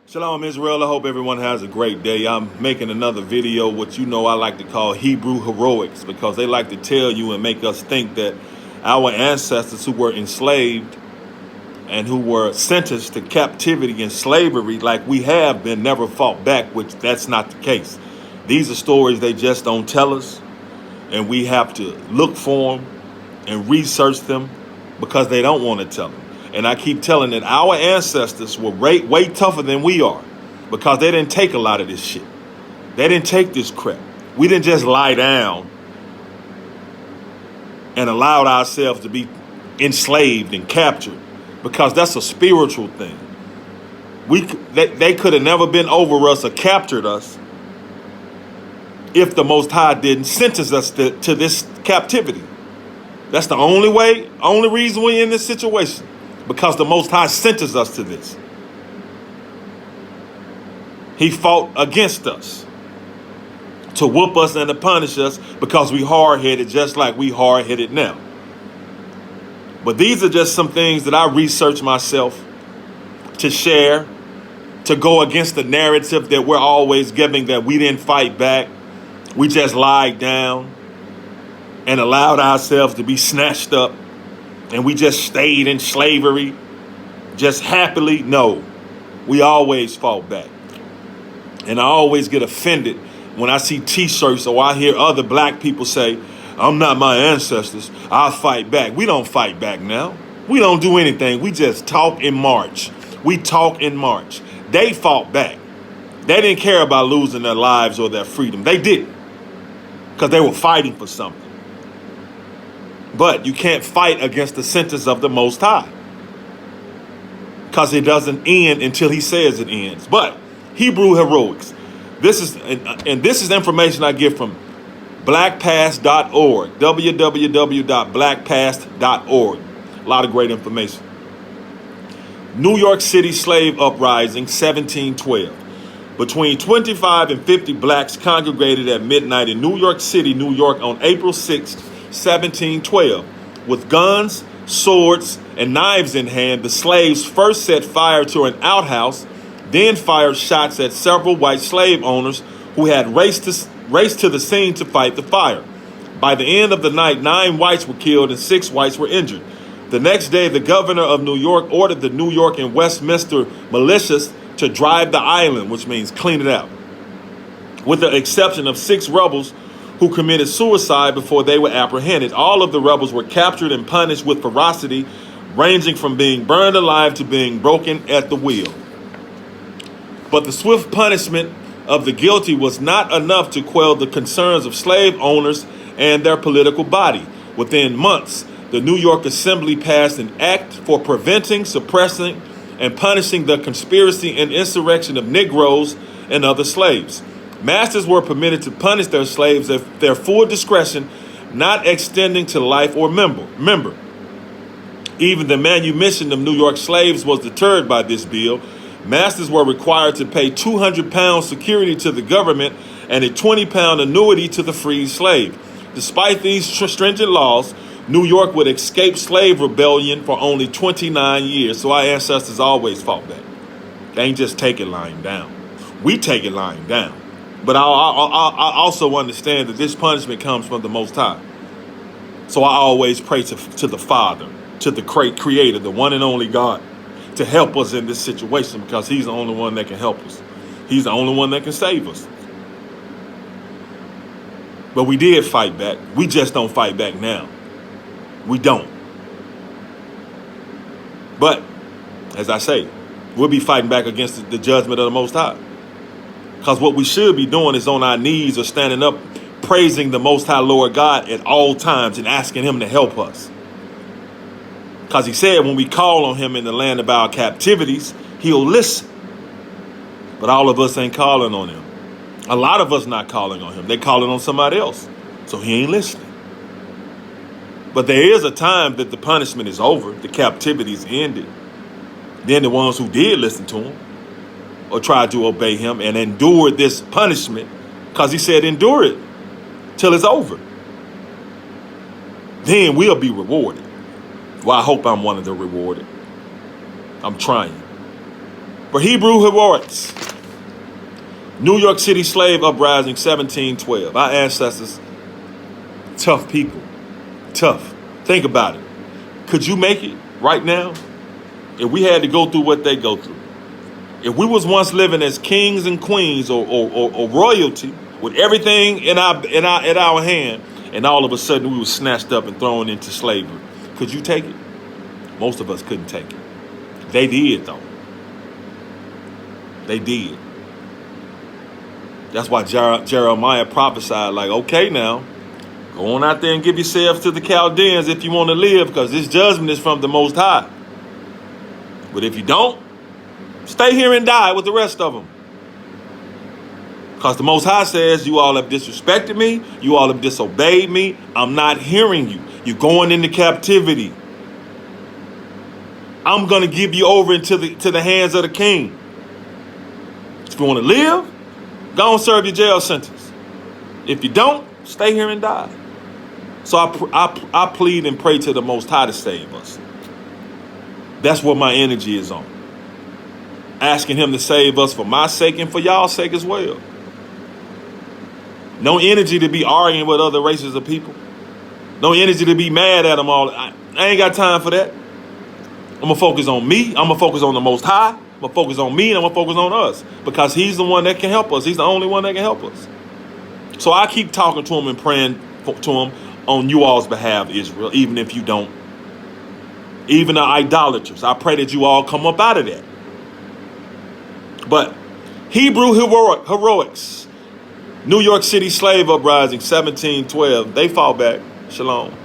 Shalom Israel, I hope everyone has a great day. I'm making another video, what I like to call Hebrew heroics, because they like to tell you and make us think that our ancestors who were enslaved and who were sentenced to captivity and slavery like we have been never fought back, which that's not the case. These are stories they just don't tell us, and we have to look for them and research them because they don't want to tell them. And I keep telling that our ancestors were way tougher than we are because they didn't take a lot of this shit. They didn't take this crap. We didn't just lie down and allowed ourselves to be enslaved and captured, because that's a spiritual thing. They could have never been over us or captured us if the Most High didn't sentence us to this captivity. That's the only reason we're in this situation, because the Most High sentenced us to this. He fought against us to whoop us and to punish us because we hard-headed, just like we hard-headed now. But these are just some things that I researched myself to share, to go against the narrative that we're always giving, that we didn't fight back. We just lied down and allowed ourselves to be snatched up, and we just stayed in slavery just happily. No, we always fought back. And I always get offended when I see t-shirts or I hear other black people say, I'm not my ancestors, I'll fight back. We don't fight back now. We don't do anything. We just talk and march. We talk and march. They fought back. They didn't care about losing their lives or their freedom. They didn't, because they were fighting for something. But you can't fight against the sentence of the Most High, because it doesn't end until he says it ends. But Hebrew heroics, this is information I get from blackpast.org, www.blackpast.org. A lot of great information. New York City slave uprising, 1712. Between 25 and 50 blacks congregated at midnight in New York City, New York on April 6th, 1712. With guns, swords, and knives in hand, the slaves first set fire to an outhouse, then fired shots at several white slave owners who had raced to the scene to fight the fire. By the end of the night, 9 whites were killed and 6 whites were injured. The next day, the governor of New York ordered the New York and Westminster militias to drive the island, which means clean it out, with the exception of 6 rebels who committed suicide before they were apprehended. All of the rebels were captured and punished with ferocity, ranging from being burned alive to being broken at the wheel. But the swift punishment of the guilty was not enough to quell the concerns of slave owners and their political body. Within months, the New York Assembly passed an act for preventing, suppressing, and punishing the conspiracy and insurrection of Negroes and other slaves. Masters were permitted to punish their slaves at their full discretion, not extending to life or member. Even the manumission of New York slaves was deterred by this bill. Masters were required to pay 200 pounds security to the government and a 20-pound annuity to the freed slave. Despite these stringent laws, New York would escape slave rebellion for only 29 years. So our ancestors always fought back. They ain't just take it lying down. We take it lying down. But I also understand that this punishment comes from the Most High. So I always pray to the Father, to the Creator, the one and only God, to help us in this situation, because he's the only one that can help us. He's the only one that can save us. But we did fight back. We just don't fight back now. We don't. But, as I say, we'll be fighting back against the judgment of the Most High. Because what we should be doing is on our knees or standing up, praising the Most High Lord God at all times and asking him to help us. Because he said when we call on him in the land of our captivities, he'll listen. But all of us ain't calling on him. A lot of us not calling on him. They calling on somebody else. So he ain't listening. But there is a time that the punishment is over. The captivity is ended. Then the ones who did listen to him or tried to obey him and endured this punishment, because he said endure it till it's over, then we'll be rewarded. Well, I hope I'm one of the rewarded. I'm trying. For Hebrew heroics, New York City slave uprising 1712. Our ancestors, tough people. Tough. Think about it. Could you make it right now if we had to go through what they go through? If we was once living as kings and queens or royalty with everything in our hand, and all of a sudden we were snatched up and thrown into slavery, could you take it? Most of us couldn't take it. They did, though. They did. That's why Jeremiah prophesied, like, okay, now, go on out there and give yourselves to the Chaldeans if you want to live, because this judgment is from the Most High. But if you don't, stay here and die with the rest of them. Because the Most High says, you all have disrespected me. You all have disobeyed me. I'm not hearing you. You're going into captivity. I'm going to give you over into the hands of the king. If you want to live, go and serve your jail sentence. If you don't, stay here and die. So I plead and pray to the Most High to save us. That's what my energy is on. Asking him to save us for my sake and for y'all's sake as well. No energy to be arguing with other races of people. No energy to be mad at them all. I ain't got time for that. I'm going to focus on me. I'm going to focus on the Most High. I'm going to focus on me, and I'm going to focus on us. Because he's the one that can help us. He's the only one that can help us. So I keep talking to him and praying to him on you all's behalf, Israel, even if you don't. Even the idolaters. I pray that you all come up out of that. But Hebrew heroics, New York City slave uprising, 1712, they fall back. Shalom.